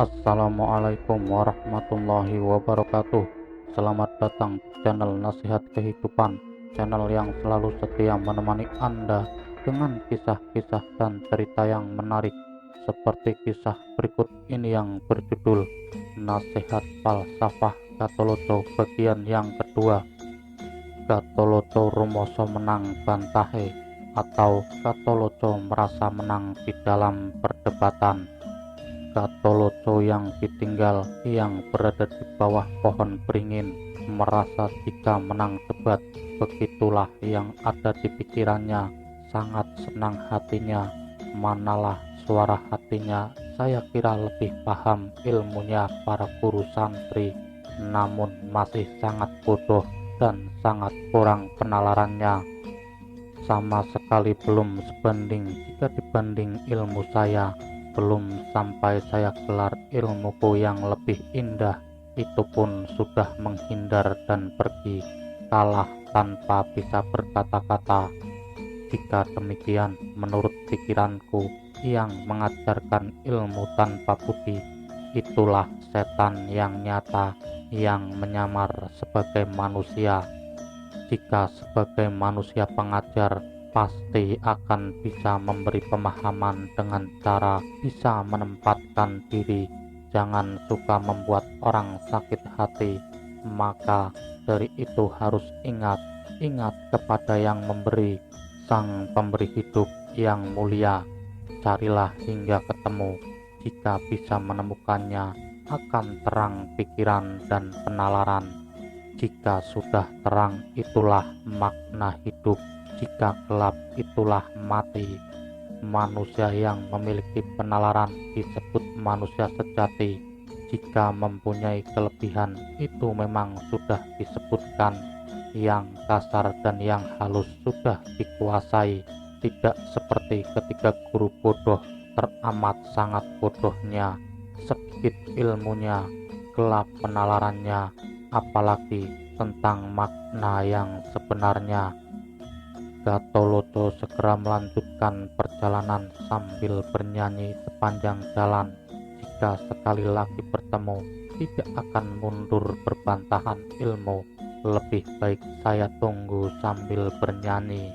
Assalamualaikum warahmatullahi wabarakatuh. Selamat datang di channel Nasihat Kehidupan, channel yang selalu setia menemani Anda dengan kisah-kisah dan cerita yang menarik, seperti kisah berikut ini yang berjudul Nasihat Falsafah Gatholoco bagian yang kedua. Gatholoco rumoso menang bantahe, atau Gatholoco merasa menang di dalam perdebatan. Gatholoco yang ditinggal, yang berada di bawah pohon beringin, merasa jika menang debat. Begitulah yang ada di pikirannya. Sangat senang hatinya. Manalah suara hatinya, saya kira lebih paham ilmunya para guru santri, namun masih sangat bodoh dan sangat kurang penalarannya. Sama sekali belum sebanding jika dibanding ilmu saya. Belum sampai saya gelar ilmuku yang lebih indah, itu pun sudah menghindar dan pergi, kalah tanpa bisa berkata-kata. Jika demikian, menurut pikiranku, yang mengajarkan ilmu tanpa budi, itulah setan yang nyata, yang menyamar sebagai manusia. Jika sebagai manusia pengajar, pasti akan bisa memberi pemahaman dengan cara bisa menempatkan diri, jangan suka membuat orang sakit hati. Maka dari itu harus ingat kepada yang memberi, sang pemberi hidup yang mulia. Carilah hingga ketemu, jika bisa menemukannya akan terang pikiran dan penalaran. Jika sudah terang, itulah makna hidup. Jika gelap, itulah mati. Manusia yang memiliki penalaran disebut manusia sejati. Jika mempunyai kelebihan, itu memang sudah disebutkan. Yang kasar dan yang halus sudah dikuasai. Tidak seperti ketika guru bodoh, teramat sangat bodohnya, sedikit ilmunya, gelap penalarannya, apalagi tentang makna yang sebenarnya. Gatholoco segera melanjutkan perjalanan sambil bernyanyi sepanjang jalan. Jika sekali lagi bertemu, tidak akan mundur berbantahan ilmu. Lebih baik saya tunggu sambil bernyanyi.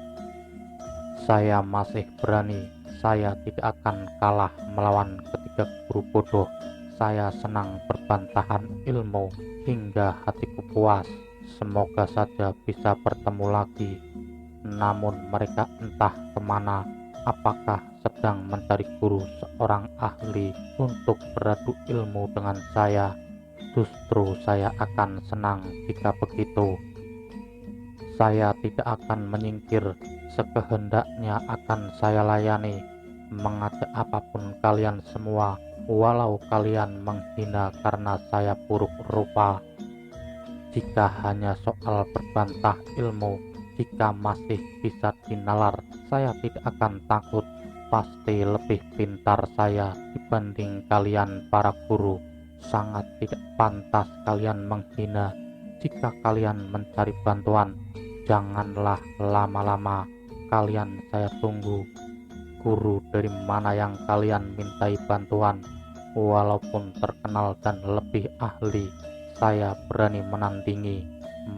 Saya masih berani, saya tidak akan kalah melawan ketiga guru bodoh. Saya senang berbantahan ilmu hingga hatiku puas. Semoga saja bisa bertemu lagi. Namun mereka entah kemana. Apakah sedang mencari guru seorang ahli untuk beradu ilmu dengan saya? Justru saya akan senang jika begitu. Saya tidak akan menyingkir, sekehendaknya akan saya layani, mengajak apapun kalian semua, walau kalian menghina karena saya buruk rupa. Jika hanya soal berbantah ilmu, jika masih bisa dinalar, saya tidak akan takut. Pasti lebih pintar saya dibanding kalian para guru. Sangat tidak pantas kalian menghina. Jika kalian mencari bantuan, janganlah lama-lama. Kalian saya tunggu. Guru dari mana yang kalian mintai bantuan? Walaupun terkenal dan lebih ahli, saya berani menandingi,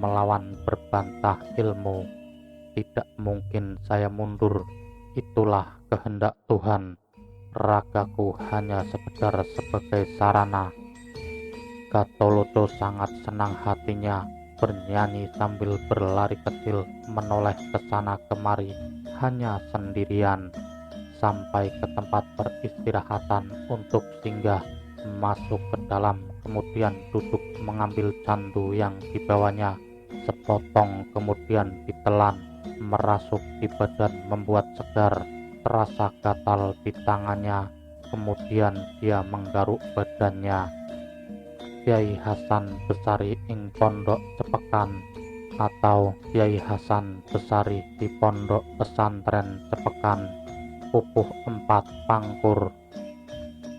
melawan berbantah ilmu. Tidak mungkin saya mundur. Itulah kehendak Tuhan. Ragaku hanya sekedar sebagai sarana. Gatholoco sangat senang hatinya, bernyanyi sambil berlari kecil, menoleh ke sana kemari, hanya sendirian, sampai ke tempat peristirahatan untuk singgah, masuk ke dalam, kemudian duduk mengambil candu yang dibawanya. Sepotong kemudian ditelan, merasuk di badan membuat segar, terasa gatal di tangannya, kemudian dia menggaruk badannya. Kyai Hasan Besari ing Pondok Cepekan, atau Kyai Hasan Besari di Pondok Pesantren Cepekan, pupuh 4 pangkur.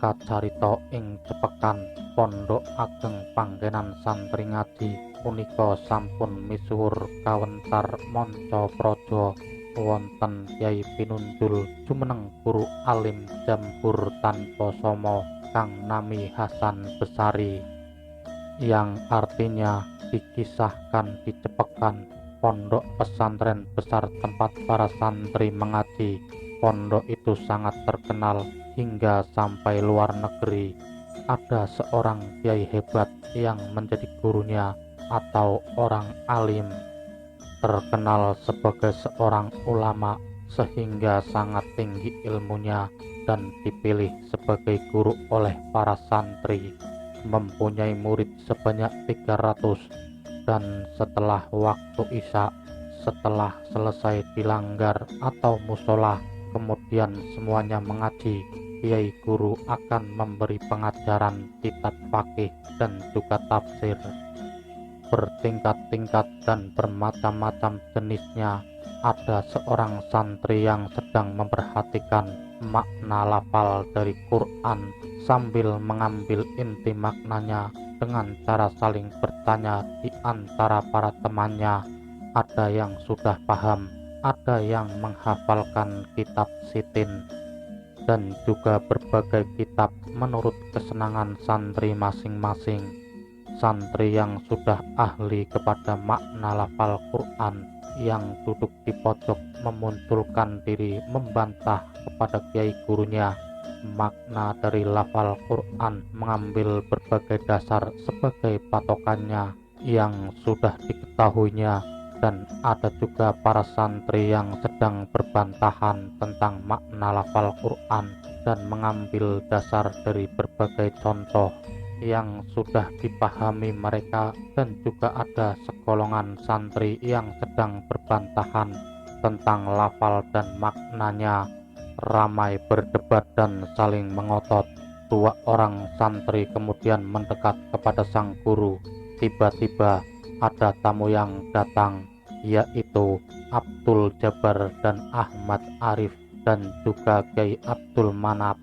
Kacarita ing Cepekan, pondok ageng panggenan santri ngaji punika sampun misuwur kawentar manca praja. Wonten Kyai pinunjul jumeneng guru alim jambur tanpa sama, Kang Nami Hasan Besari, yang artinya dikisahkan dicepekan pondok pesantren besar tempat para santri mengaji. Pondok itu sangat terkenal hingga sampai luar negeri. Ada seorang kiai hebat yang menjadi gurunya atau orang alim, terkenal sebagai seorang ulama sehingga sangat tinggi ilmunya dan dipilih sebagai guru oleh para santri, mempunyai murid sebanyak 300. Dan setelah waktu isya, setelah selesai di langgar atau musola, kemudian semuanya mengaji, kiai guru akan memberi pengajaran kitab fikih dan juga tafsir bertingkat-tingkat dan bermacam-macam jenisnya. Ada seorang santri yang sedang memperhatikan makna lafal dari Quran sambil mengambil inti maknanya dengan cara saling bertanya di antara para temannya. Ada yang sudah paham, ada yang menghafalkan kitab sitin, dan juga berbagai kitab menurut kesenangan santri masing-masing. Santri yang sudah ahli kepada makna lafal Quran yang duduk di pojok memunculkan diri membantah kepada kiai gurunya makna dari lafal Quran, mengambil berbagai dasar sebagai patokannya yang sudah diketahuinya. Dan ada juga para santri yang sedang berbantahan tentang makna lafal Quran dan mengambil dasar dari berbagai contoh yang sudah dipahami mereka. Dan juga ada segolongan santri yang sedang berbantahan tentang lafal dan maknanya, ramai berdebat dan saling mengotot. 2 orang santri kemudian mendekat kepada sang guru. Tiba-tiba ada tamu yang datang, yaitu Abdul Jabar dan Ahmad Arif dan juga Kiai Abdul Manap,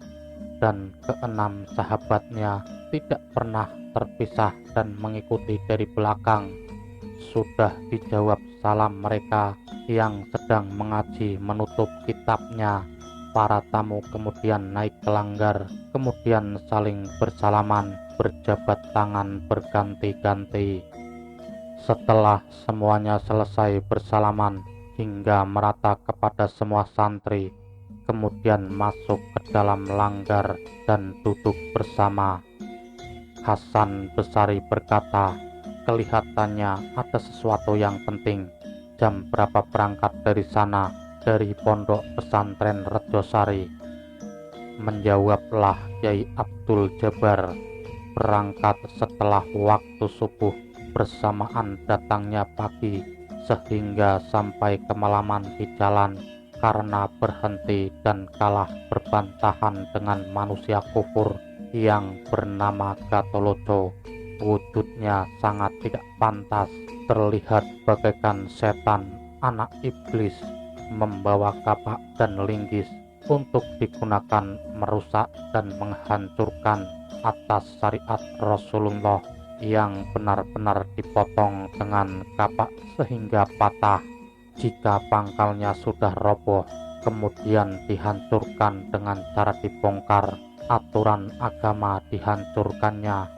dan keenam sahabatnya tidak pernah terpisah dan mengikuti dari belakang. Sudah dijawab salam mereka yang sedang mengaji menutup kitabnya, para tamu kemudian naik ke langgar, kemudian saling bersalaman, berjabat tangan berganti-ganti. Setelah semuanya selesai bersalaman hingga merata kepada semua santri, kemudian masuk ke dalam langgar dan duduk bersama. Hasan Besari berkata, kelihatannya ada sesuatu yang penting. Jam berapa berangkat dari sana, dari pondok pesantren Rejosari? Menjawablah Kiai Abdul Jabar, berangkat setelah waktu subuh, bersamaan datangnya pagi, sehingga sampai kemalaman di jalan karena berhenti dan kalah berbantahan dengan manusia kufur yang bernama Gatoloco. Wujudnya sangat tidak pantas, terlihat bagaikan setan, anak iblis, membawa kapak dan linggis untuk digunakan merusak dan menghancurkan atas syariat Rasulullah yang benar-benar dipotong dengan kapak sehingga patah. Jika pangkalnya sudah roboh, kemudian dihancurkan dengan cara dibongkar, aturan agama dihancurkannya,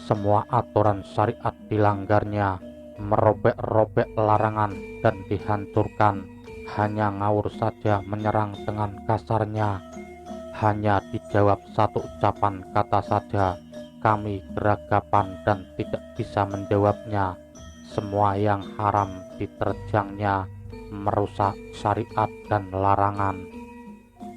semua aturan syariat dilanggarnya, merobek-robek larangan dan dihancurkan. Hanya ngawur saja menyerang dengan kasarnya. Hanya dijawab satu ucapan kata saja, kami geragapan dan tidak bisa menjawabnya. Semua yang haram diterjangnya, merusak syariat dan larangan.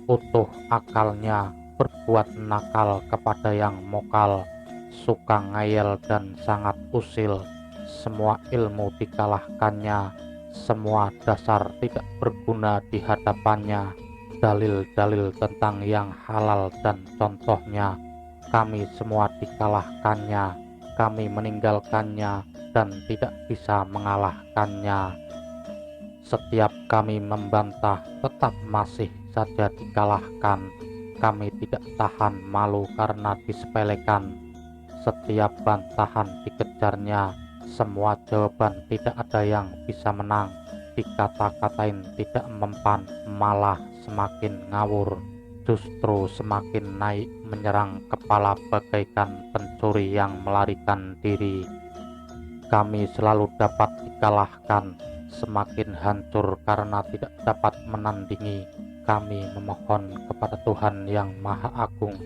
Utuh akalnya, berbuat nakal kepada yang mokal, suka ngayal dan sangat usil. Semua ilmu dikalahkannya, semua dasar tidak berguna di hadapannya. Dalil-dalil tentang yang halal dan contohnya, kami semua dikalahkannya, kami meninggalkannya dan tidak bisa mengalahkannya. Setiap kami membantah tetap masih saja dikalahkan. Kami tidak tahan malu karena disepelekan. Setiap bantahan dikejarnya, semua jawaban tidak ada yang bisa menang. Dikata-katain tidak mempan, malah semakin ngawur. justru semakin naik menyerang kepala bagaikan pencuri yang melarikan diri. Kami selalu dapat dikalahkan, semakin hancur karena tidak dapat menandingi. Kami memohon kepada Tuhan yang Maha Agung,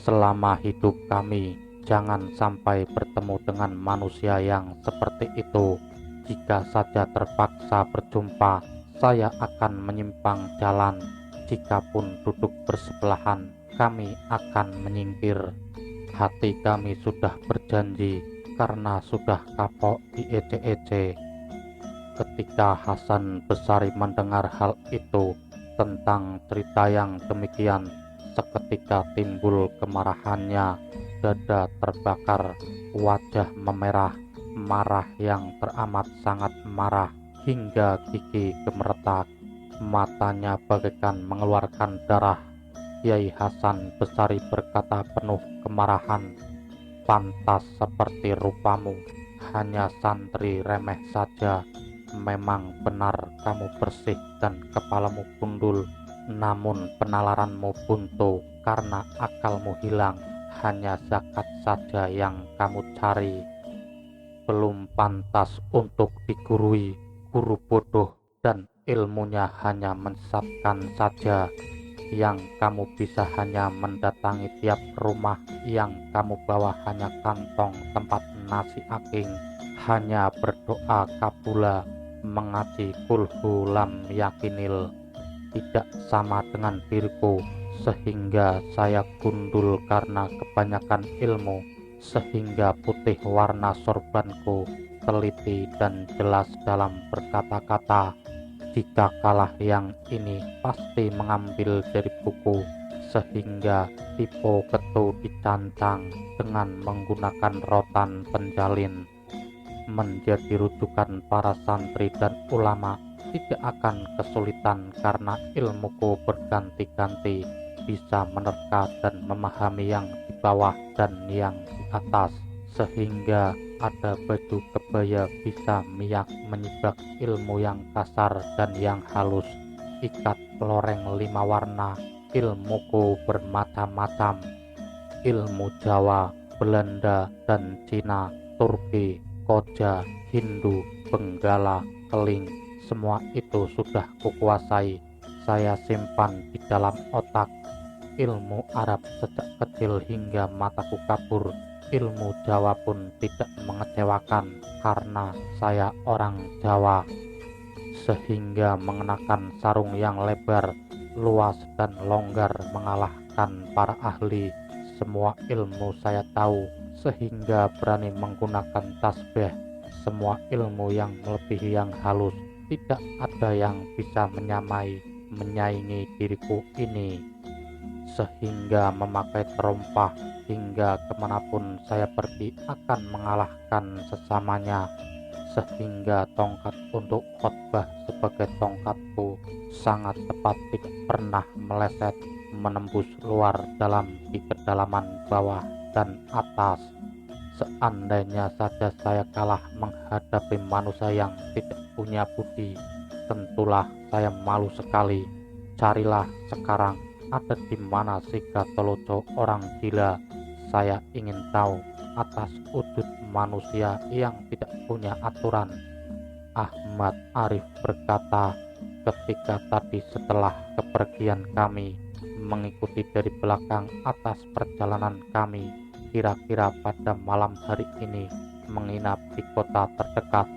selama hidup kami jangan sampai bertemu dengan manusia yang seperti itu. Jika saja terpaksa berjumpa, saya akan menyimpang jalan. Jikapun duduk bersebelahan, kami akan menyingkir. Hati kami sudah berjanji karena sudah kapok diece-ece. Ketika Hasan Besari mendengar hal itu tentang cerita yang demikian, seketika timbul kemarahannya, dada terbakar, wajah memerah, marah yang teramat sangat marah, hingga gigi gemeretak, matanya bagaikan mengeluarkan darah. Kiai Hasan Besari berkata penuh kemarahan, "Pantas seperti rupamu, hanya santri remeh saja. Memang benar kamu bersih dan kepalamu gundul, namun penalaranmu buntu karena akalmu hilang. Hanya zakat saja yang kamu cari. Belum pantas untuk digurui, guru bodoh dan ilmunya hanya menyesatkan saja. Yang kamu bisa hanya mendatangi tiap rumah, yang kamu bawa hanya kantong tempat nasi aking, hanya berdoa kabula, mengaji kulhu lam yakinil. Tidak sama dengan diriku, sehingga saya gundul karena kebanyakan ilmu, sehingga putih warna sorbanku, teliti dan jelas dalam berkata-kata. Jika kalah yang ini pasti mengambil dari buku, sehingga tipe ketu dicancang dengan menggunakan rotan penjalin. Menjadi rujukan para santri dan ulama tidak akan kesulitan karena ilmuku berganti-ganti, bisa menerka dan memahami yang di bawah dan yang di atas, sehingga ada baju kebaya bisa miyak menyibak ilmu yang kasar dan yang halus. Ikat loreng 5 warna, ilmuku bermacam-macam. Ilmu Jawa, Belanda dan Cina, Turki, Koja, Hindu, Benggala, Keling, semua itu sudah kukuasai. Saya simpan di dalam otak. Ilmu Arab sejak kecil hingga mataku kabur. Ilmu Jawa pun tidak mengecewakan karena saya orang Jawa, sehingga mengenakan sarung yang lebar, luas dan longgar mengalahkan para ahli. Semua ilmu saya tahu, sehingga berani menggunakan tasbih. Semua ilmu yang melebihi yang halus, tidak ada yang bisa menyaingi diriku ini, sehingga memakai terompah hingga kemanapun saya pergi akan mengalahkan sesamanya, sehingga tongkat untuk khotbah sebagai tongkatku sangat tepat, tidak pernah meleset, menembus luar dalam di kedalaman bawah dan atas. Seandainya saja saya kalah menghadapi manusia yang tidak punya budi, tentulah saya malu sekali. Carilah sekarang ada di mana si Gatholoco orang gila. Saya ingin tahu atas wujud manusia yang tidak punya aturan. Ahmad Arif berkata, ketika tadi setelah kepergian kami, mengikuti dari belakang atas perjalanan kami, kira-kira pada malam hari ini menginap di kota terdekat.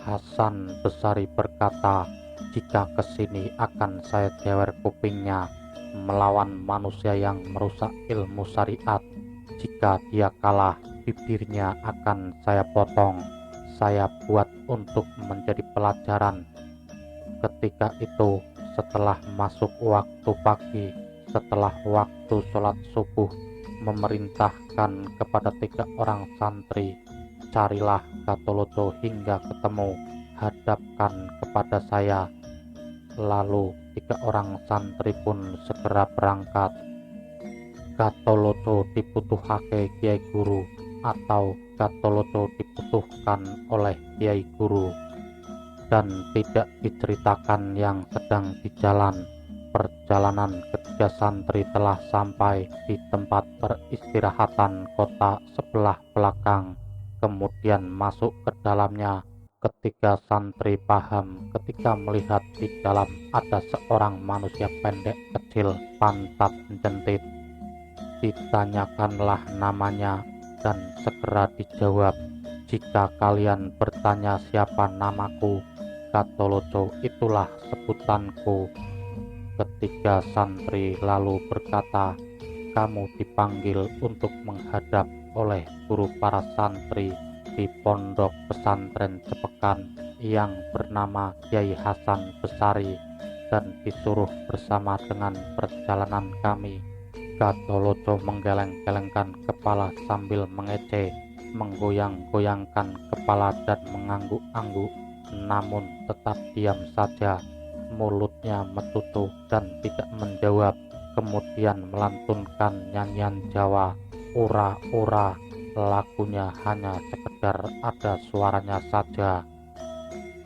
Hasan Besari berkata, jika kesini akan saya jewer kupingnya, melawan manusia yang merusak ilmu syariat. Jika dia kalah, bibirnya akan saya potong. Saya buat untuk menjadi pelajaran. Ketika itu, setelah masuk waktu pagi, setelah waktu sholat subuh, memerintahkan kepada 3 orang santri, carilah Gatholoco hingga ketemu, hadapkan kepada saya. Lalu 3 orang santri pun segera berangkat. Gatholoco dibutuhake Kiai Guru, atau Gatholoco dibutuhkan oleh Kiai Guru, dan tidak diceritakan yang sedang di jalan. perjalanan ketiga santri telah sampai di tempat peristirahatan kota sebelah belakang, kemudian masuk ke dalamnya. Ketiga santri paham ketika melihat di dalam ada seorang manusia pendek kecil, pantat jentit. Ditanyakanlah namanya dan segera dijawab, "Jika kalian bertanya siapa namaku, Gatholoco itulah sebutanku." Ketiga santri lalu berkata, "Kamu dipanggil untuk menghadap oleh guru para santri di pondok pesantren Cepekan yang bernama Kiai Hasan Besari dan disuruh bersama dengan perjalanan kami." Gatholoco menggeleng-gelengkan kepala sambil mengejek, menggoyang-goyangkan kepala dan mengangguk-angguk, namun tetap diam saja. Mulutnya metutup dan tidak menjawab, kemudian melantunkan nyanyian Jawa, ura-ura. Lagunya hanya sekedar ada suaranya saja.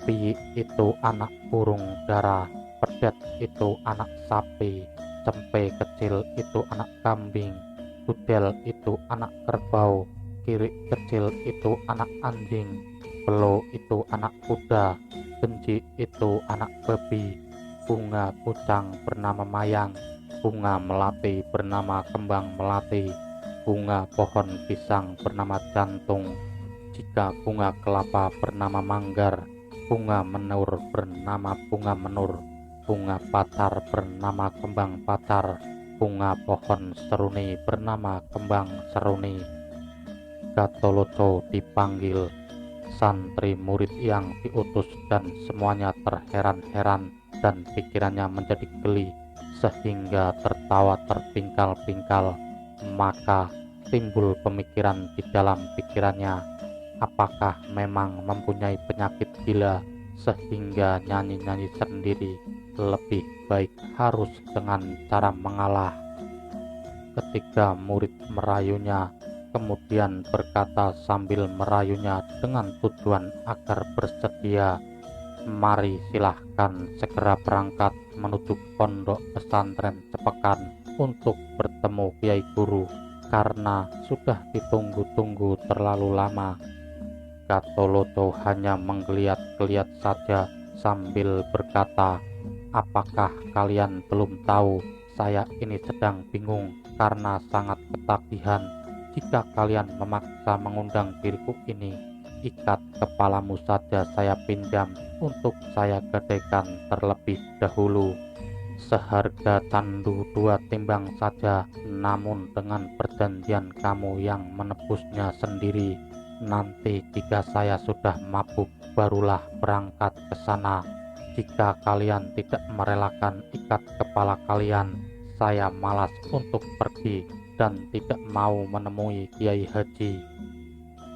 Piyik itu anak burung dara, pedet itu anak sapi, cempe kecil itu anak kambing, gudel itu anak kerbau, kirik kecil itu anak anjing, belo itu anak kuda, benji itu anak babi, bunga pucang bernama mayang, bunga melati bernama kembang melati, bunga pohon pisang bernama jantung, jika bunga kelapa bernama manggar, bunga menur bernama bunga menur, bunga pacar bernama kembang pacar, bunga pohon seruni bernama kembang seruni. Gatholoco dipanggil. Santri murid yang diutus dan semuanya terheran-heran dan pikirannya menjadi geli sehingga tertawa terpingkal-pingkal. Maka timbul pemikiran di dalam pikirannya, apakah memang mempunyai penyakit gila sehingga nyanyi-nyanyi sendiri, lebih baik harus dengan cara mengalah. Ketika murid merayunya, kemudian berkata sambil merayunya dengan tujuan agar bersedia, "Mari silahkan segera berangkat menuju pondok pesantren Cepekan untuk bertemu Kiai Guru karena sudah ditunggu-tunggu terlalu lama." Gatholoco hanya menggeliat-geliat saja sambil berkata, "Apakah kalian belum tahu saya ini sedang bingung karena sangat ketagihan? Jika kalian memaksa mengundang diriku ini, ikat kepalamu saja saya pinjam untuk saya gadaikan terlebih dahulu. Seharga candu 2 timbang saja, namun dengan perjanjian kamu yang menebusnya sendiri. Nanti jika saya sudah mabuk, barulah berangkat ke sana. Jika kalian tidak merelakan ikat kepala kalian, saya malas untuk pergi dan tidak mau menemui Kiai Haji."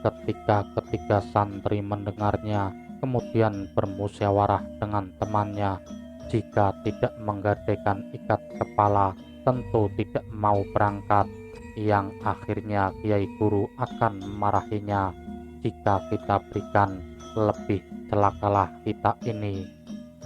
Ketika ketiga santri mendengarnya, kemudian bermusyawarah dengan temannya, jika tidak menggadaikan ikat kepala, tentu tidak mau berangkat, yang akhirnya Kiai Guru akan memarahinya. Jika kita berikan, lebih celakalah kita ini,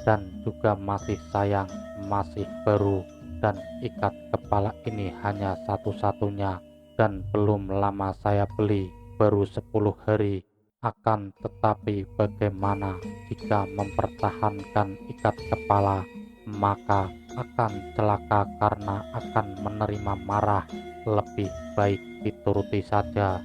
dan juga masih sayang, masih baru, dan ikat kepala ini hanya satu-satunya, dan belum lama saya beli, baru 10 hari. Akan tetapi bagaimana jika mempertahankan ikat kepala, maka akan celaka karena akan menerima marah. Lebih baik dituruti saja.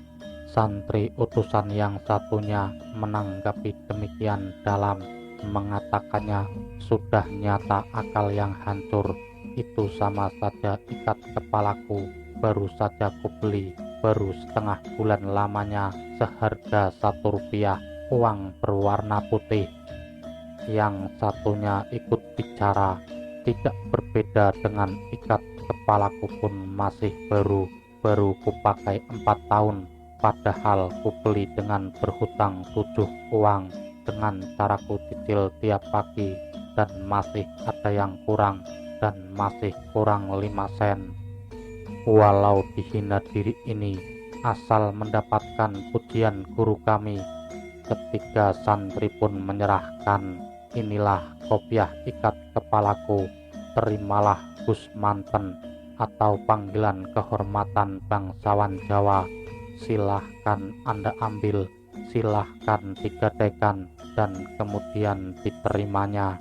Santri utusan yang satunya menanggapi demikian dalam, mengatakannya, "Sudah nyata akal yang hancur. Itu sama saja ikat kepalaku baru saja kubeli, baru setengah bulan lamanya, seharga 1 rupiah, uang berwarna putih." Yang satunya ikut bicara, "Tidak berbeda dengan ikat kepalaku pun masih baru kupakai 4 tahun, padahal kubeli dengan berhutang 7 uang, dengan caraku cicil tiap pagi, dan masih ada yang kurang, dan masih kurang 5 sen. Walau dihina diri ini, asal mendapatkan pujian guru kami." Ketiga santri pun menyerahkan. "Inilah kopiah ikat kepalaku, terimalah Gus Manten atau panggilan kehormatan bangsawan Jawa. Silahkan Anda ambil, silahkan digadaikan, dan kemudian diterimanya.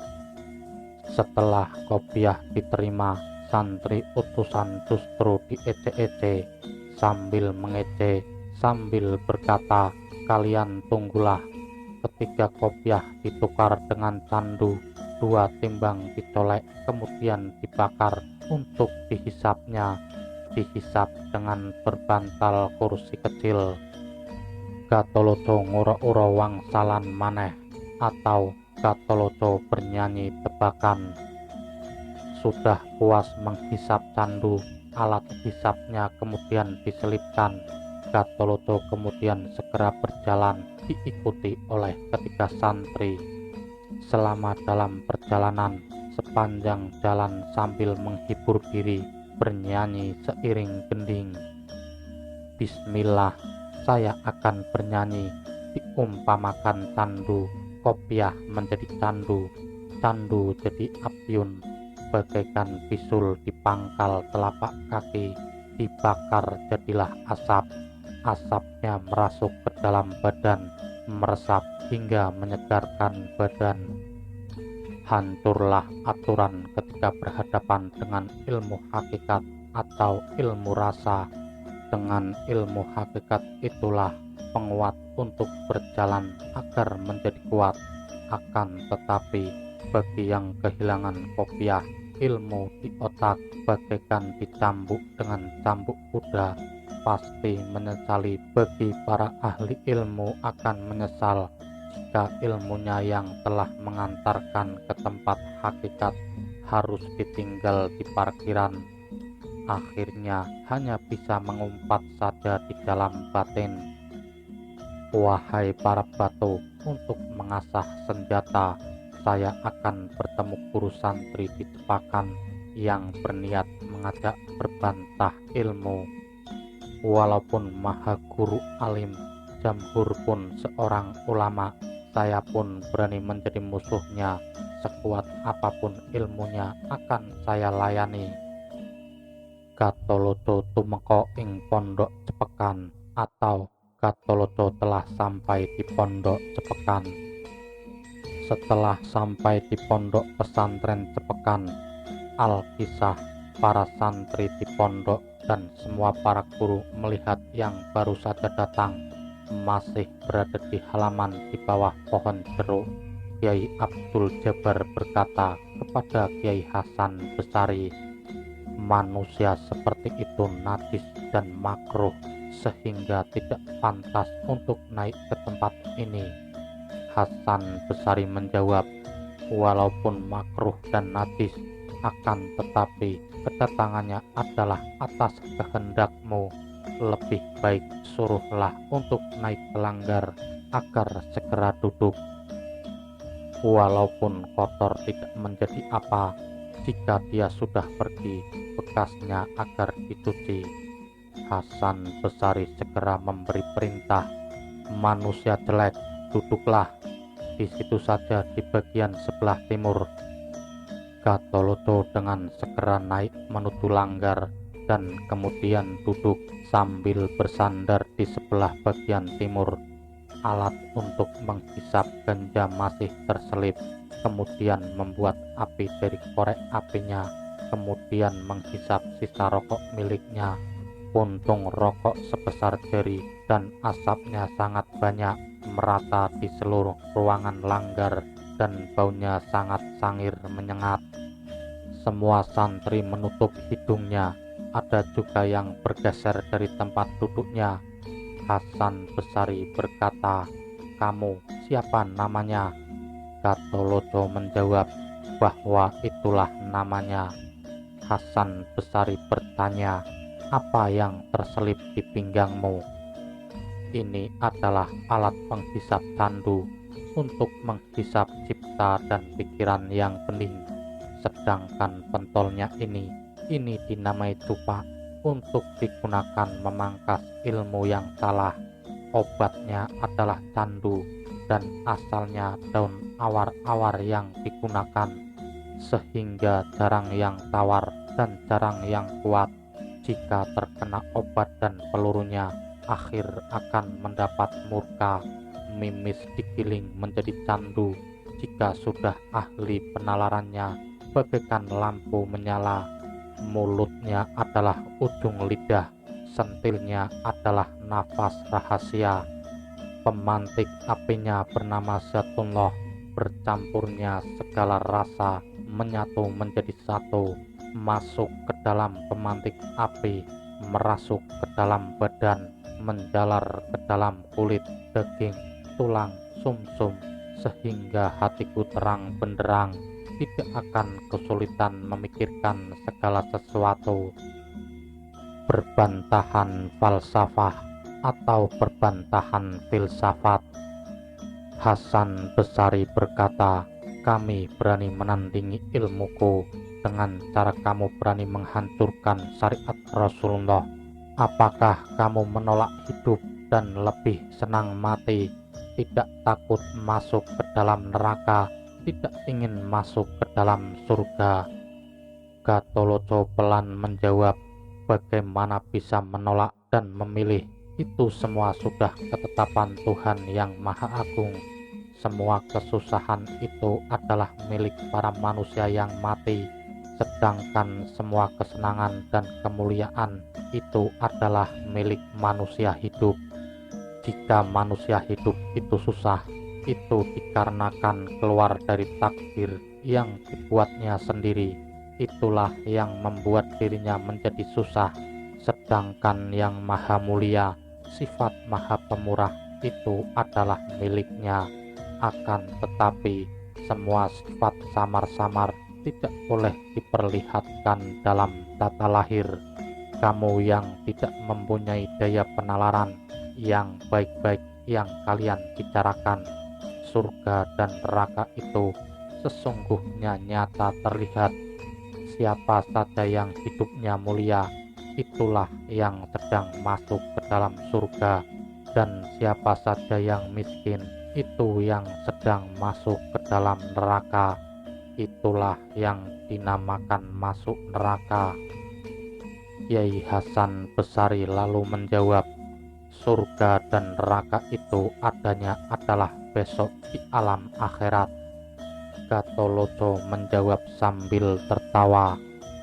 Setelah kopiah diterima, santri utusan justru diece-ece sambil mengece, sambil berkata, "Kalian tunggulah." Ketika kopiah ditukar dengan candu, 2 timbang dicolek kemudian dibakar untuk dihisapnya. Dihisap dengan berbantal kursi kecil. Gatholoco ngura-ura wangsalan maneh, atau Gatholoco bernyanyi tebakan. Sudah puas menghisap candu, alat hisapnya kemudian diselipkan. Gatholoco kemudian segera berjalan diikuti oleh ketiga santri. Selama dalam perjalanan, sepanjang jalan sambil menghibur diri, bernyanyi seiring gending. Bismillah, saya akan bernyanyi. Diumpamakan candu, kopiah menjadi candu, candu jadi apiun, bagaikan bisul di pangkal telapak kaki, dibakar jadilah asap. Asapnya merasuk ke dalam badan, meresap hingga menyegarkan badan. Hancurlah aturan ketika berhadapan dengan ilmu hakikat atau ilmu rasa. Dengan ilmu hakikat itulah penguat untuk berjalan agar menjadi kuat. Akan tetapi bagi yang kehilangan kopiah, ilmu di otak bagaikan dicambuk dengan cambuk kuda, pasti menyesali. Bagi para ahli ilmu akan menyesal jika ilmunya yang telah mengantarkan ke tempat hakikat harus ditinggal di parkiran. Akhirnya hanya bisa mengumpat saja di dalam batin. Wahai para batu, untuk mengasah senjata, saya akan bertemu guru santri di Cepakan yang berniat mengajak berbantah ilmu. Walaupun maha guru alim, jamhur pun seorang ulama, saya pun berani menjadi musuhnya. Sekuat apapun ilmunya akan saya layani. Gatholoco tumeka ing pondok Cepekan, atau Gatholoco telah sampai di pondok Cepekan. Setelah sampai di pondok pesantren Cepekan, Alkisah, para santri di pondok dan semua para guru melihat yang baru saja datang masih berada di halaman di bawah pohon jeruk. Kiai Abdul Jabar berkata kepada Kiai Hasan Besari, "Manusia seperti itu najis dan makruh sehingga tidak pantas untuk naik ke tempat ini." Hasan Besari menjawab, "Walaupun makruh dan najis, akan tetapi kedatangannya adalah atas kehendakmu. Lebih baik suruhlah untuk naik ke langgar agar segera duduk. Walaupun kotor tidak menjadi apa, jika dia sudah pergi, bekasnya agar dicuci." Hasan Besari segera memberi perintah, "Manusia jelek, duduklah di situ saja di bagian sebelah timur." Gatholoco dengan segera naik menuju langgar dan kemudian duduk sambil bersandar di sebelah bagian timur. Alat untuk menghisap ganja masih terselip, kemudian membuat api dari korek apinya, kemudian menghisap sisa rokok miliknya. Puntung rokok sebesar jari dan asapnya sangat banyak, merata di seluruh ruangan langgar dan baunya sangat sangir menyengat. Semua santri menutup hidungnya, ada juga yang bergeser dari tempat duduknya. Hasan Besari berkata, "Kamu siapa namanya?" Gatholoco menjawab bahwa itulah namanya. Hasan Besari bertanya, "Apa yang terselip di pinggangmu?" "Ini adalah alat penghisap candu untuk menghisap cipta dan pikiran yang bening. Sedangkan pentolnya ini dinamai cupak untuk digunakan memangkas ilmu yang salah. Obatnya adalah candu dan asalnya daun awar-awar yang digunakan. sehingga jarang yang tawar dan jarang yang kuat. Jika terkena obat dan pelurunya, akhir akan mendapat murka. Mimis digiling menjadi candu. Jika sudah ahli penalarannya, bagaikan lampu menyala. Mulutnya adalah ujung lidah, sentilnya adalah nafas rahasia. Pemantik apinya bernama Zatullah, bercampurnya segala rasa menyatu menjadi satu, masuk ke dalam pemantik api, merasuk ke dalam badan, menjalar ke dalam kulit, daging, tulang, sumsum, sehingga hatiku terang benderang, tidak akan kesulitan memikirkan segala sesuatu. Berbantahan falsafah atau berbantahan filsafat. Hasan Besari berkata, kami berani menandingi ilmuku dengan cara kamu berani menghancurkan syariat Rasulullah. Apakah kamu menolak hidup dan lebih senang mati, tidak takut masuk ke dalam neraka, tidak ingin masuk ke dalam surga? Gatholoco pelan menjawab, bagaimana bisa menolak dan memilih? Itu semua sudah ketetapan Tuhan yang Maha Agung. Semua kesusahan itu adalah milik para manusia yang mati, sedangkan semua kesenangan dan kemuliaan itu adalah milik manusia hidup. Jika manusia hidup itu susah, itu dikarenakan keluar dari takdir yang dibuatnya sendiri. Itulah yang membuat dirinya menjadi susah. Sedangkan yang maha mulia, sifat maha pemurah itu adalah miliknya. Akan tetapi semua sifat samar-samar tidak boleh diperlihatkan dalam tata lahir. Kamu yang tidak mempunyai daya penalaran yang baik-baik yang kalian bicarakan, surga dan neraka itu sesungguhnya nyata terlihat. Siapa saja yang hidupnya mulia, itulah yang sedang masuk ke dalam surga, dan siapa saja yang miskin, itu yang sedang masuk ke dalam neraka. Itulah yang dinamakan masuk neraka. Kiai Hasan Besari lalu menjawab, surga dan neraka itu adanya adalah besok di alam akhirat. Gatholoco menjawab sambil tertawa,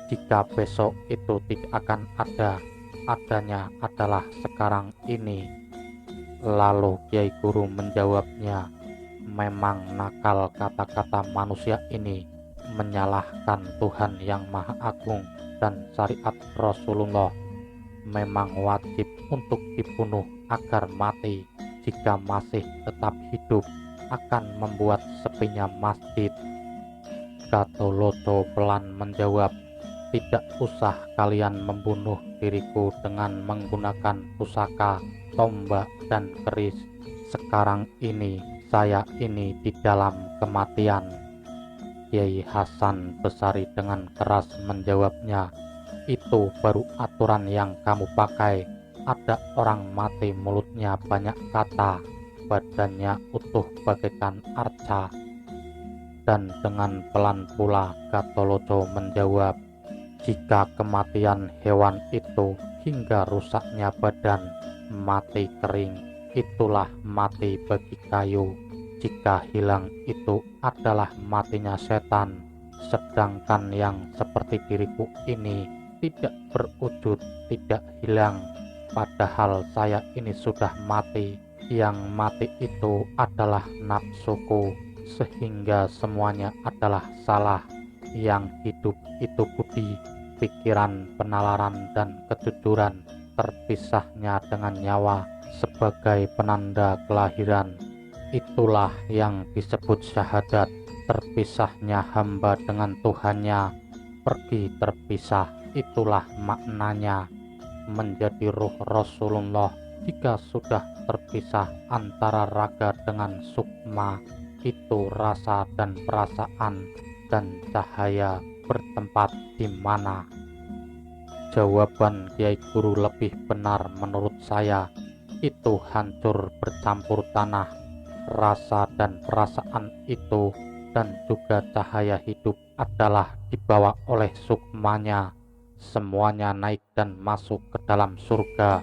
jika besok itu tidak akan ada, adanya adalah sekarang ini. Lalu Kiai Guru menjawabnya, memang nakal kata-kata manusia ini, menyalahkan Tuhan yang Maha Agung dan syariat Rasulullah. Memang wajib untuk dibunuh agar mati. Jika masih tetap hidup, akan membuat sepinya masjid. Gatholoco pelan menjawab, tidak usah kalian membunuh diriku dengan menggunakan pusaka, tombak, dan keris. Sekarang ini saya ini di dalam kematian. Kiai Hasan Besari dengan keras menjawabnya, itu baru aturan yang kamu pakai. Ada orang mati mulutnya banyak kata, badannya utuh bagaikan arca. Dan dengan pelan pula Gatholoco menjawab, jika kematian hewan itu hingga rusaknya badan, mati kering, itulah mati bagi kayu. Jika hilang itu adalah matinya setan. Sedangkan yang seperti diriku ini tidak berwujud, tidak hilang, padahal saya ini sudah mati. Yang mati itu adalah nafsuku, sehingga semuanya adalah salah. Yang hidup itu budi, pikiran, penalaran, dan kejujuran. Terpisahnya dengan nyawa sebagai penanda kelahiran, itulah yang disebut syahadat. Terpisahnya hamba dengan Tuhannya, pergi terpisah, itulah maknanya. Menjadi ruh Rasulullah jika sudah terpisah antara raga dengan sukma, itu rasa dan perasaan dan cahaya bertempat di mana? Jawaban Kiai Guru lebih benar menurut saya, itu hancur bercampur tanah. Rasa dan perasaan itu dan juga cahaya hidup adalah dibawa oleh sukmanya. Semuanya naik dan masuk ke dalam surga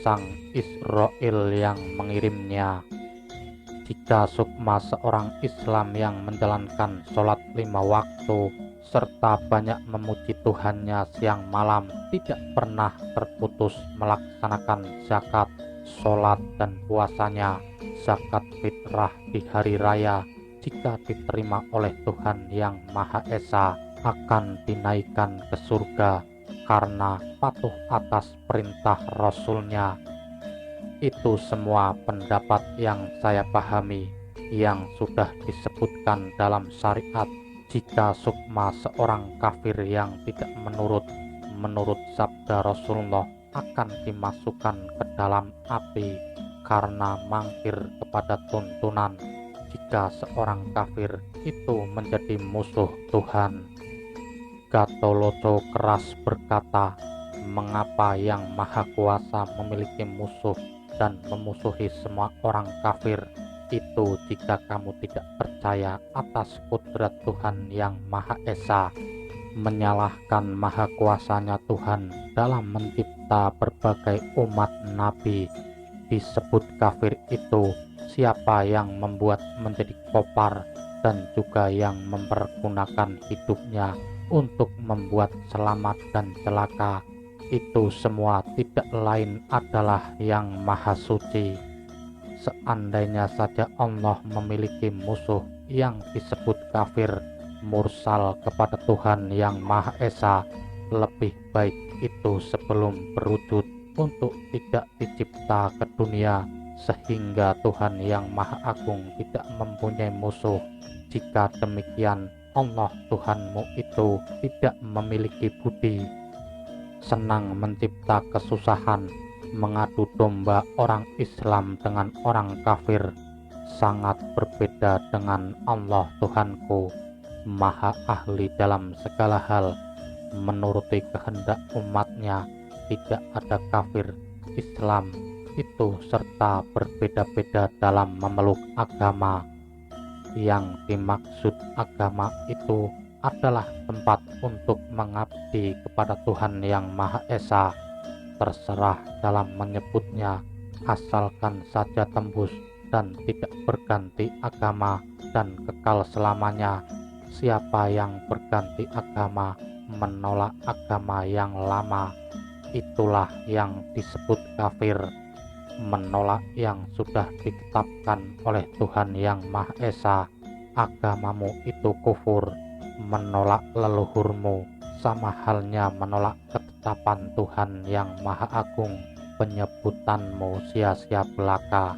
Sang Israel yang mengirimnya. Jika sukma seorang Islam yang menjalankan sholat 5 waktu serta banyak memuji Tuhannya siang malam, tidak pernah terputus melaksanakan zakat, sholat dan puasanya, zakat fitrah di hari raya, jika diterima oleh Tuhan yang Maha Esa, akan dinaikkan ke surga karena patuh atas perintah Rasul-Nya. Itu semua pendapat yang saya pahami yang sudah disebutkan dalam syariat. Jika sukma seorang kafir yang tidak menurut sabda Rasulullah akan dimasukkan ke dalam api karena mangkir kepada tuntunan. Jika seorang kafir itu menjadi musuh Tuhan. Gatholoco keras berkata, mengapa yang Maha Kuasa memiliki musuh dan memusuhi semua orang kafir? Itu jika kamu tidak percaya atas kudrat Tuhan yang Maha Esa, menyalahkan Maha Kuasanya Tuhan dalam mencipta berbagai umat Nabi. Disebut kafir itu siapa yang membuat menjadi kopar dan juga yang mempergunakan hidupnya untuk membuat selamat dan celaka. Itu semua tidak lain adalah yang Maha Suci. Seandainya saja Allah memiliki musuh yang disebut kafir, mursal kepada Tuhan yang Maha Esa, lebih baik itu sebelum berwujud untuk tidak dicipta ke dunia, sehingga Tuhan yang Maha Agung tidak mempunyai musuh. Jika demikian, Allah Tuhanmu itu tidak memiliki budi, senang mencipta kesusahan, mengadu domba orang Islam dengan orang kafir, sangat berbeda dengan Allah Tuhanku, Maha ahli dalam segala hal, menuruti kehendak umatnya, tidak ada kafir, Islam itu serta berbeda-beda dalam memeluk agama. Yang dimaksud agama itu adalah tempat untuk mengabdi kepada Tuhan yang Maha Esa. Terserah dalam menyebutnya, asalkan saja tembus dan tidak berganti agama dan kekal selamanya. Siapa yang berganti agama menolak agama yang lama, itulah yang disebut kafir, menolak yang sudah ditetapkan oleh Tuhan yang Maha Esa. Agamamu itu kufur, menolak leluhurmu, sama halnya menolak ketetapan Tuhan yang Maha Agung. Penyebutanmu sia-sia belaka,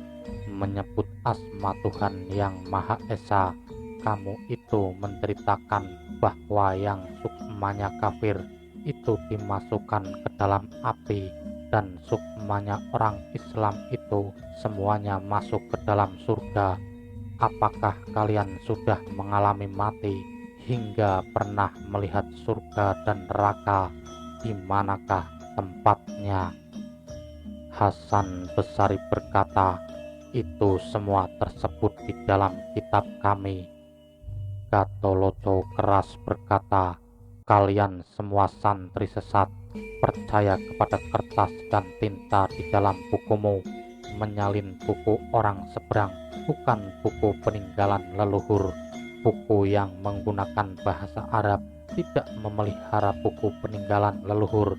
menyebut asma Tuhan yang Maha Esa. Kamu itu menceritakan bahwa yang sukmanya kafir itu dimasukkan ke dalam api, dan sukmanya orang Islam itu semuanya masuk ke dalam surga. Apakah kalian sudah mengalami mati hingga pernah melihat surga dan neraka? Di manakah tempatnya? Hasan Besari berkata, itu semua tersebut di dalam kitab kami. Gatholoco keras berkata, kalian semua santri sesat, percaya kepada kertas dan tinta di dalam bukumu, menyalin buku orang seberang, bukan buku peninggalan leluhur. Buku yang menggunakan bahasa Arab tidak memelihara buku peninggalan leluhur.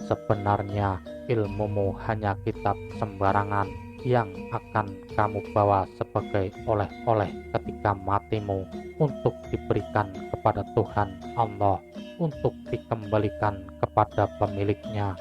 Sebenarnya ilmumu hanya kitab sembarangan yang akan kamu bawa sebagai oleh-oleh ketika matimu, untuk diberikan kepada Tuhan Allah, untuk dikembalikan kepada pemiliknya.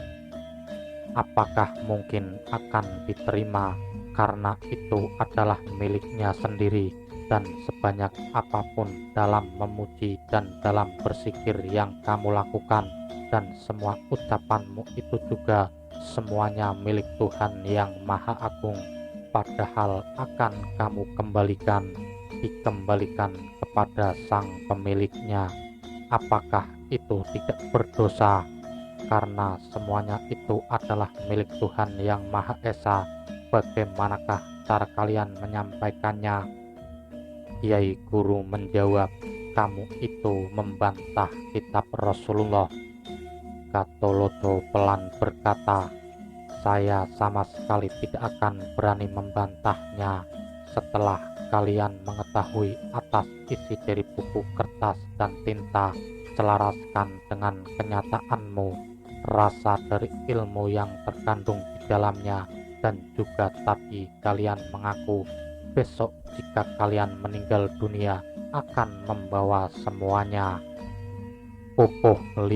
Apakah mungkin akan diterima, karena itu adalah miliknya sendiri, dan sebanyak apapun dalam memuji dan dalam bersikir yang kamu lakukan, dan semua ucapanmu itu juga semuanya milik Tuhan yang Maha Agung, padahal akan kamu dikembalikan kepada sang pemiliknya. Apakah itu tidak berdosa? Karena semuanya itu adalah milik Tuhan yang Maha Esa. Bagaimanakah cara kalian menyampaikannya? Kiai Guru menjawab, kamu itu membantah kitab Rasulullah. Gatholoto pelan berkata, saya sama sekali tidak akan berani membantahnya setelah kalian mengetahui atas isi dari buku kertas dan tinta, selaraskan dengan kenyataanmu, rasa dari ilmu yang terkandung di dalamnya, dan juga tadi kalian mengaku besok jika kalian meninggal dunia akan membawa semuanya. Pupuh 5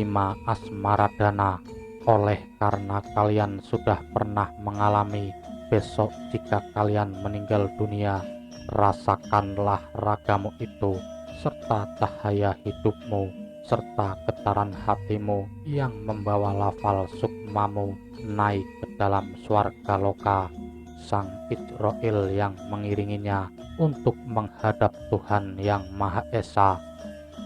Asmaradana. Oleh karena kalian sudah pernah mengalami besok jika kalian meninggal dunia, rasakanlah ragamu itu serta cahaya hidupmu serta getaran hatimu yang membawa lafal sukmamu naik ke dalam swarga loka. Sang Israel yang mengiringinya untuk menghadap Tuhan yang Maha Esa.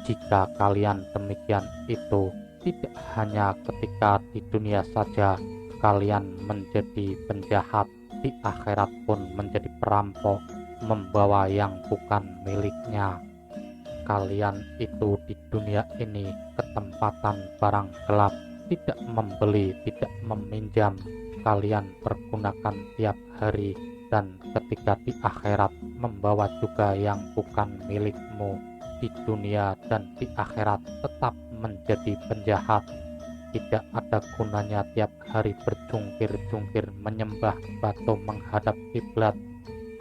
Jika kalian demikian itu, tidak hanya ketika di dunia saja kalian menjadi penjahat, di akhirat pun menjadi perampok, membawa yang bukan miliknya. Kalian itu di dunia ini ketempatan barang gelap, tidak membeli, tidak meminjam, kalian pergunakan tiap hari, dan ketika di akhirat membawa juga yang bukan milikmu. Di dunia dan di akhirat tetap menjadi penjahat. Tidak ada gunanya tiap hari berjungkir-jungkir menyembah batu menghadap kiblat,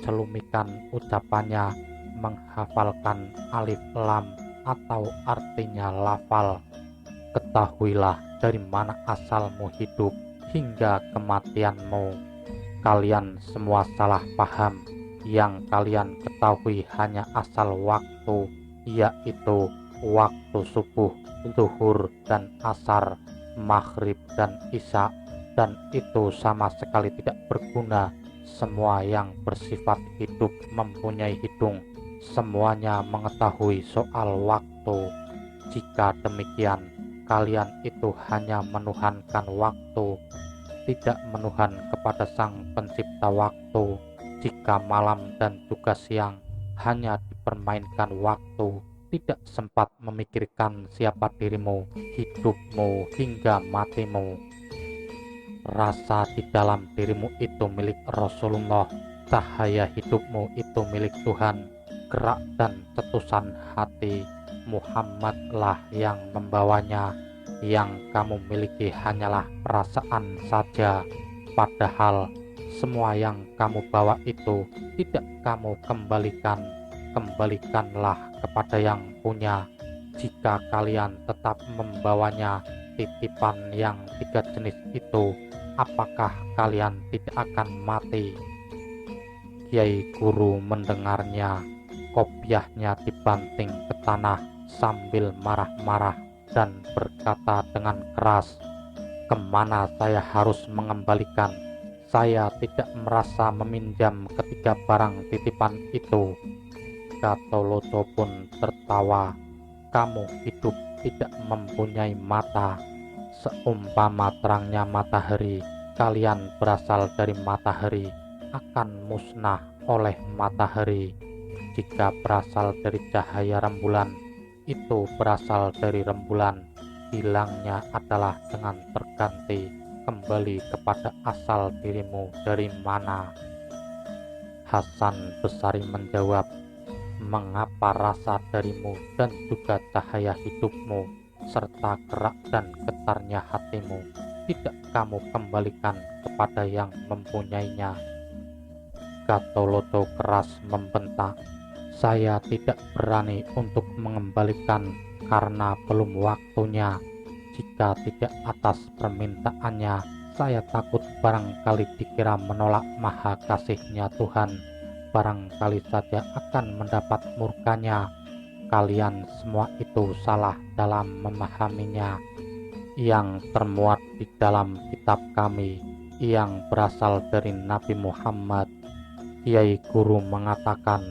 celumikan ucapannya, menghafalkan alif lam atau artinya lafal. Ketahuilah dari mana asalmu hidup hingga kematianmu. Kalian semua salah paham. Yang kalian ketahui hanya asal waktu, yaitu waktu subuh, zuhur dan asar, maghrib dan isya, dan itu sama sekali tidak berguna. Semua yang bersifat hidup mempunyai hidung, semuanya mengetahui soal waktu. Jika demikian, kalian itu hanya menuhankan waktu, tidak menuhan kepada Sang Pencipta waktu. Jika malam dan juga siang hanya dipermainkan waktu, tidak sempat memikirkan siapa dirimu, hidupmu hingga matimu. Rasa di dalam dirimu itu milik Rasulullah, cahaya hidupmu itu milik Tuhan, gerak dan cetusan hati Muhammadlah yang membawanya. Yang kamu miliki hanyalah perasaan saja, padahal semua yang kamu bawa itu tidak kamu kembalikan. Kembalikanlah kepada yang punya. Jika kalian tetap membawanya titipan yang 3 jenis itu, apakah kalian tidak akan mati? Kiai Guru mendengarnya, kopiahnya dibanting ke tanah sambil marah-marah dan berkata dengan keras, kemana saya harus mengembalikan? Saya tidak merasa meminjam ketiga barang titipan itu. Gatholoto pun tertawa. Kamu hidup tidak mempunyai mata. Seumpama terangnya matahari, kalian berasal dari matahari, akan musnah oleh matahari. Jika berasal dari cahaya rembulan, itu berasal dari rembulan. Hilangnya adalah dengan terganti. Kembali kepada asal dirimu dari mana? Hasan Besari menjawab, mengapa rasa darimu dan juga cahaya hidupmu serta gerak dan getarnya hatimu tidak kamu kembalikan kepada yang mempunyainya? Gatholoto keras membentak, saya tidak berani untuk mengembalikan karena belum waktunya. Jika tidak atas permintaannya, saya takut barangkali dikira menolak maha kasihnya Tuhan, barangkali saja akan mendapat murkanya. Kalian semua itu salah dalam memahaminya. Yang termuat di dalam kitab kami, yang berasal dari Nabi Muhammad, Kiai Guru mengatakan,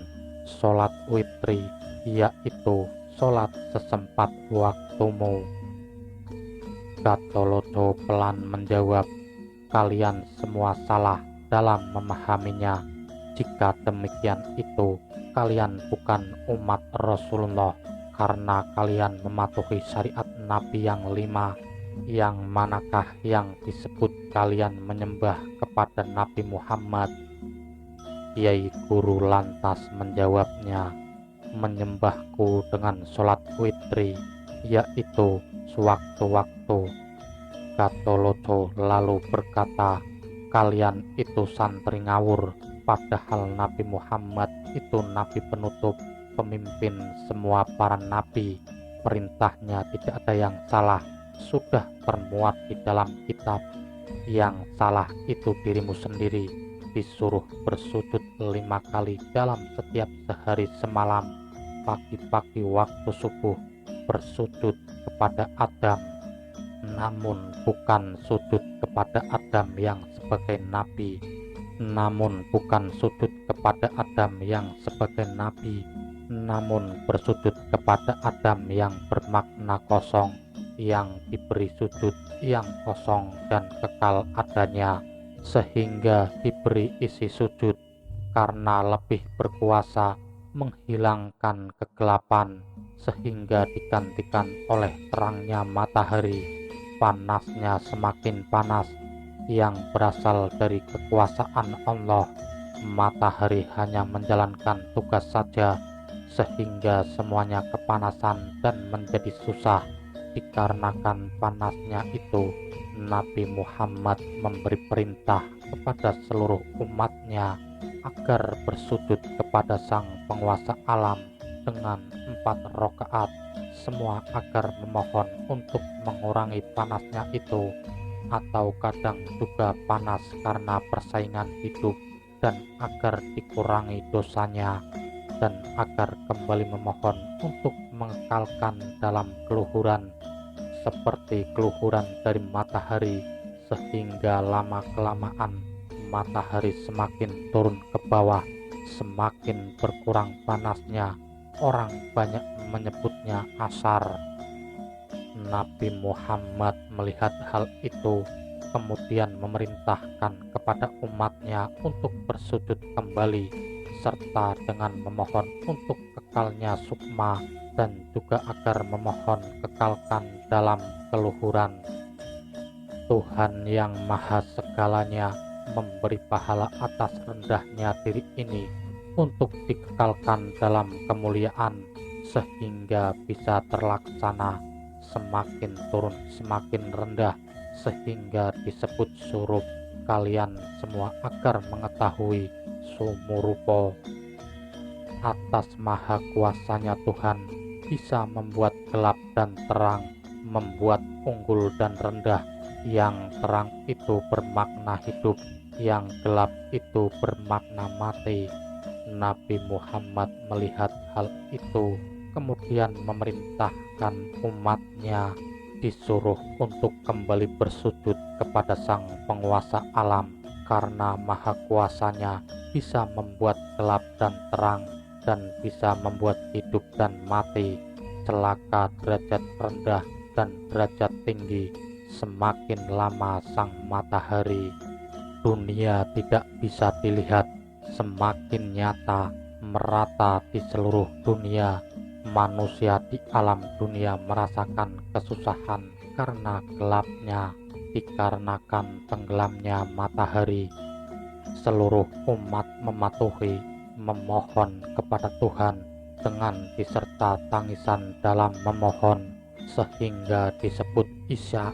sholat witri, yaitu sholat sesempat waktumu. Gatholoto pelan menjawab, kalian semua salah dalam memahaminya. Jika demikian itu, kalian bukan umat Rasulullah, karena kalian mematuhi syariat Nabi yang 5, yang manakah yang disebut kalian menyembah kepada Nabi Muhammad? Kiai Guru lantas menjawabnya, menyembahku dengan sholat witri, yaitu sewaktu-waktu. Gatoloco lalu berkata, kalian itu santri ngawur, padahal Nabi Muhammad itu nabi penutup, pemimpin semua para nabi. Perintahnya tidak ada yang salah, sudah termuat di dalam kitab. Yang salah itu dirimu sendiri, disuruh bersujud 5 kali dalam setiap sehari semalam. Pagi-pagi waktu subuh bersujud kepada Adam, namun bukan sujud kepada Adam yang sebagai nabi, namun bersujud kepada Adam yang bermakna kosong, yang diberi sujud yang kosong dan kekal adanya, sehingga diberi isi sujud karena lebih berkuasa menghilangkan kegelapan, sehingga digantikan oleh terangnya matahari. Panasnya semakin panas yang berasal dari kekuasaan Allah. Matahari hanya menjalankan tugas saja, sehingga semuanya kepanasan dan menjadi susah. Dikarenakan panasnya itu, Nabi Muhammad memberi perintah kepada seluruh umatnya agar bersujud kepada sang penguasa alam dengan 4 rakaat, semua agar memohon untuk mengurangi panasnya itu, atau kadang juga panas karena persaingan hidup, dan agar dikurangi dosanya, dan agar kembali memohon untuk mengekalkan dalam keluhuran seperti keluhuran dari matahari, sehingga lama-kelamaan matahari semakin turun ke bawah, semakin berkurang panasnya. Orang banyak menyebutnya asar. Nabi Muhammad melihat hal itu, kemudian memerintahkan kepada umatnya untuk bersujud kembali, serta dengan memohon untuk kekalnya sukma, dan juga agar memohon kekalkan dalam keluhuran. Tuhan yang maha segalanya memberi pahala atas rendahnya diri ini untuk dikekalkan dalam kemuliaan, sehingga bisa terlaksana. Semakin turun semakin rendah, sehingga disebut surup. Kalian semua agar mengetahui sumurupo. Atas maha kuasanya Tuhan bisa membuat gelap dan terang, membuat unggul dan rendah. Yang terang itu bermakna hidup, yang gelap itu bermakna mati. Nabi Muhammad melihat hal itu, kemudian memerintahkan umatnya disuruh untuk kembali bersujud kepada sang penguasa alam, karena maha kuasanya bisa membuat gelap dan terang, dan bisa membuat hidup dan mati, celaka, derajat rendah dan derajat tinggi. Semakin lama sang matahari, dunia tidak bisa dilihat, semakin nyata merata di seluruh dunia. Manusia di alam dunia merasakan kesusahan karena gelapnya, dikarenakan tenggelamnya matahari. Seluruh umat mematuhi, memohon kepada Tuhan dengan diserta tangisan dalam memohon, sehingga disebut isya,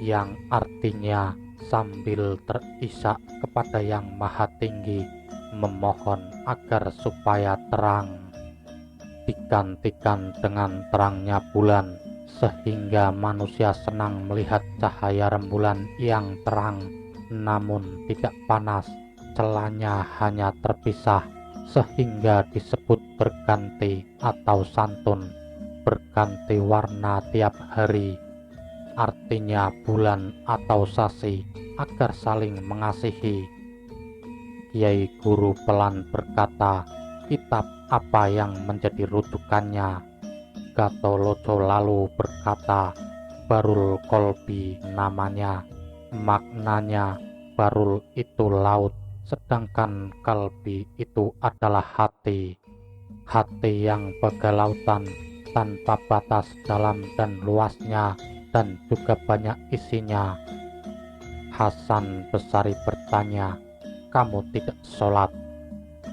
yang artinya sambil terisak kepada yang maha tinggi, memohon agar supaya terang. Digantikan dengan terangnya bulan, sehingga manusia senang melihat cahaya rembulan yang terang, namun tidak panas. Celanya hanya terpisah, sehingga disebut berganti atau santun, berganti warna tiap hari. Artinya bulan atau sasi agar saling mengasihi. Kiai Guru pelan berkata, kitab apa yang menjadi rujukannya? Gatoloco lalu berkata, Barul Kolbi namanya. Maknanya Barul itu laut, sedangkan Kalbi itu adalah hati. Hati yang bagai lautan, tanpa batas dalam dan luasnya dan juga banyak isinya. Hasan Besari bertanya, kamu tidak sholat?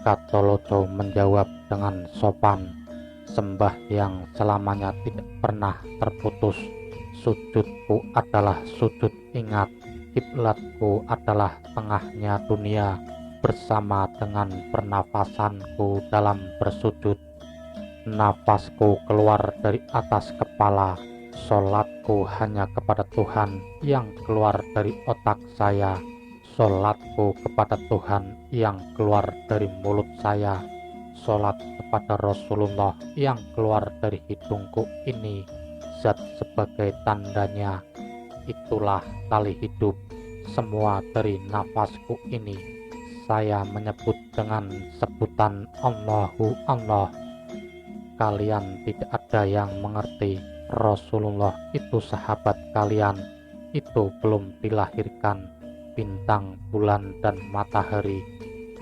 Gatholoco menjawab dengan sopan, sembahyang selamanya tidak pernah terputus. Sujudku adalah sujud ingat, kiblatku adalah tengahnya dunia bersama dengan pernafasanku dalam bersujud. Nafasku keluar dari atas kepala, sholatku hanya kepada Tuhan yang keluar dari otak saya, sholatku kepada Tuhan yang keluar dari mulut saya, sholat kepada Rasulullah yang keluar dari hidungku ini, zat sebagai tandanya, itulah tali hidup, semua dari nafasku ini, saya menyebut dengan sebutan Allahu Allah. Kalian tidak ada yang mengerti, Rasulullah itu sahabat kalian, itu belum dilahirkan bintang, bulan, dan matahari.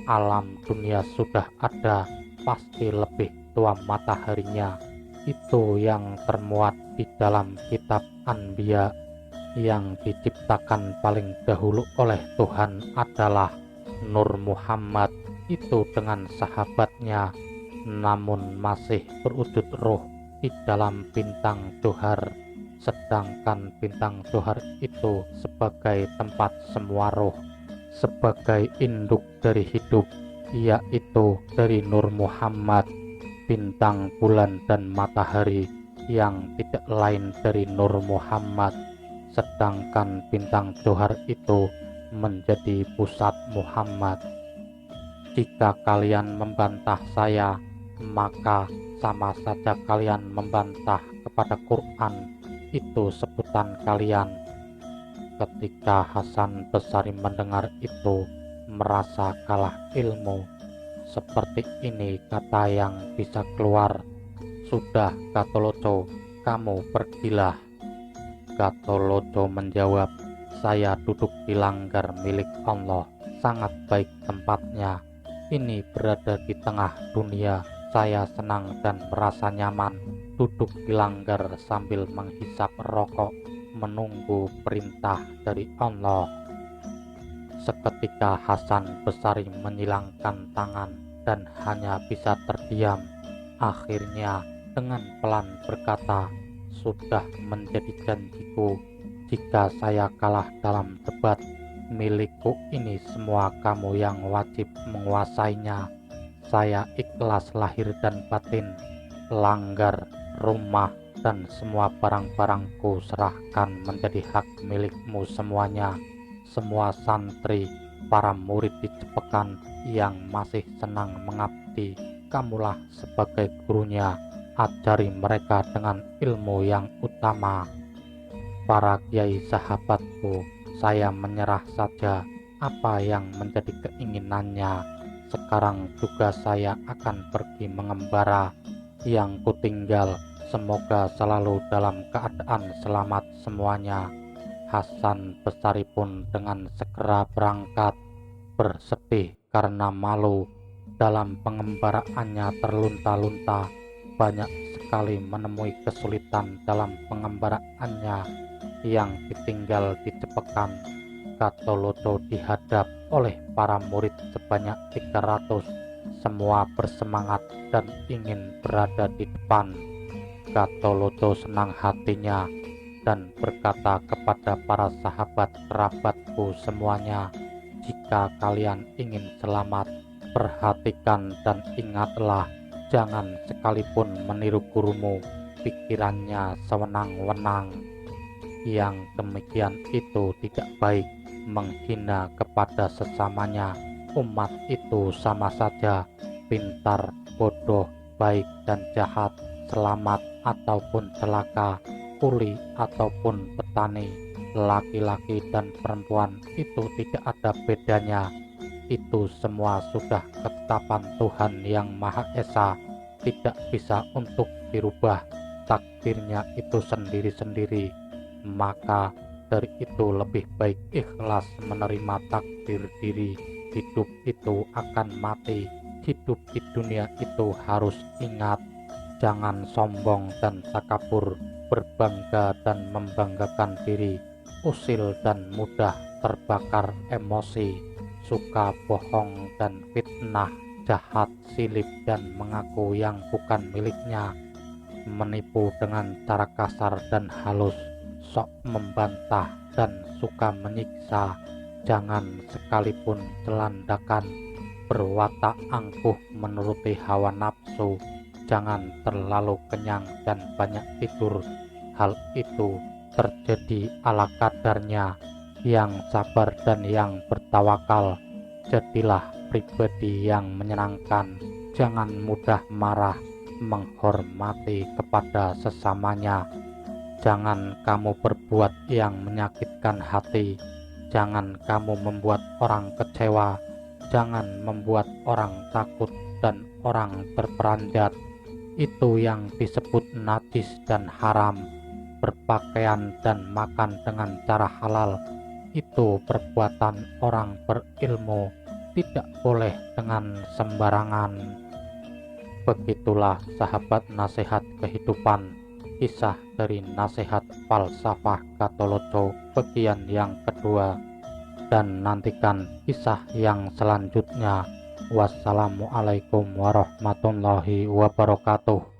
Alam dunia sudah ada, pasti lebih tua mataharinya. Itu yang termuat di dalam kitab Anbiya. Yang diciptakan paling dahulu oleh Tuhan adalah Nur Muhammad, itu dengan sahabatnya, namun masih berwujud roh di dalam bintang Johar, sedangkan bintang Johar itu sebagai tempat semua roh, sebagai induk dari hidup, yaitu dari Nur Muhammad, bintang, bulan, dan matahari yang tidak lain dari Nur Muhammad, sedangkan bintang Johar itu menjadi pusat Muhammad. Jika kalian membantah saya, maka sama saja kalian membantah kepada Quran, itu sebutan kalian. Ketika Hasan Besari mendengar itu, merasa kalah ilmu. Seperti ini kata yang bisa keluar, sudah Gatholoco, kamu pergilah. Gatholoco menjawab, saya duduk di langgar milik Allah, sangat baik tempatnya. Ini berada di tengah dunia, saya senang dan merasa nyaman, duduk di langgar sambil menghisap rokok, menunggu perintah dari Allah. Seketika Hasan Besari menyilangkan tangan dan hanya bisa terdiam. Akhirnya dengan pelan berkata, sudah menjadi janjiku, jika saya kalah dalam debat, milikku ini semua kamu yang wajib menguasainya. Saya ikhlas lahir dan batin, langgar, rumah, dan semua barang-barangku serahkan menjadi hak milikmu semuanya. Semua santri, para murid di Cepekan yang masih senang mengabdi, kamulah sebagai gurunya, ajari mereka dengan ilmu yang utama. Para kiai sahabatku, saya menyerah saja apa yang menjadi keinginannya. Sekarang juga saya akan pergi mengembara. Yang kutinggal semoga selalu dalam keadaan selamat semuanya. Hasan Besari pun dengan segera berangkat, bersedih karena malu. Dalam pengembaraannya terlunta-lunta, banyak sekali menemui kesulitan dalam pengembaraannya yang ditinggal di Cepekan. Gatholoco dihadap oleh para murid sebanyak 300, semua bersemangat dan ingin berada di depan. Gatholoco senang hatinya dan berkata kepada para sahabat kerabatku semuanya, jika kalian ingin selamat, perhatikan dan ingatlah, jangan sekalipun meniru gurumu, pikirannya sewenang-wenang. Yang demikian itu tidak baik, menghina kepada sesamanya. Umat itu sama saja, pintar, bodoh, baik dan jahat, selamat ataupun celaka, kuli ataupun petani, laki-laki dan perempuan, itu tidak ada bedanya. Itu semua sudah ketetapan Tuhan yang Maha Esa, tidak bisa untuk dirubah, takdirnya itu sendiri-sendiri. Maka dari itu lebih baik ikhlas menerima takdir diri. Hidup itu akan mati, hidup di dunia itu harus ingat, Jangan sombong dan takabur, berbangga dan membanggakan diri, usil dan mudah terbakar emosi, suka bohong dan fitnah, jahat, silip dan mengaku yang bukan miliknya, menipu dengan cara kasar dan halus, sok membantah dan suka menyiksa, jangan sekalipun celandakan, berwatak angkuh menuruti hawa nafsu, jangan terlalu kenyang dan banyak tidur. Hal itu terjadi ala kadarnya. Yang sabar dan yang bertawakal, jadilah pribadi yang menyenangkan. Jangan mudah marah, menghormati kepada sesamanya. Jangan kamu berbuat yang menyakitkan hati. Jangan kamu membuat orang kecewa. Jangan membuat orang takut dan orang terperanjat. Itu yang disebut najis dan haram. Berpakaian dan makan dengan cara halal, itu perbuatan orang berilmu, tidak boleh dengan sembarangan. Begitulah sahabat nasihat kehidupan, kisah dari nasihat falsafah Gatholoco bagian yang kedua, dan nantikan kisah yang selanjutnya. Wassalamualaikum warahmatullahi wabarakatuh.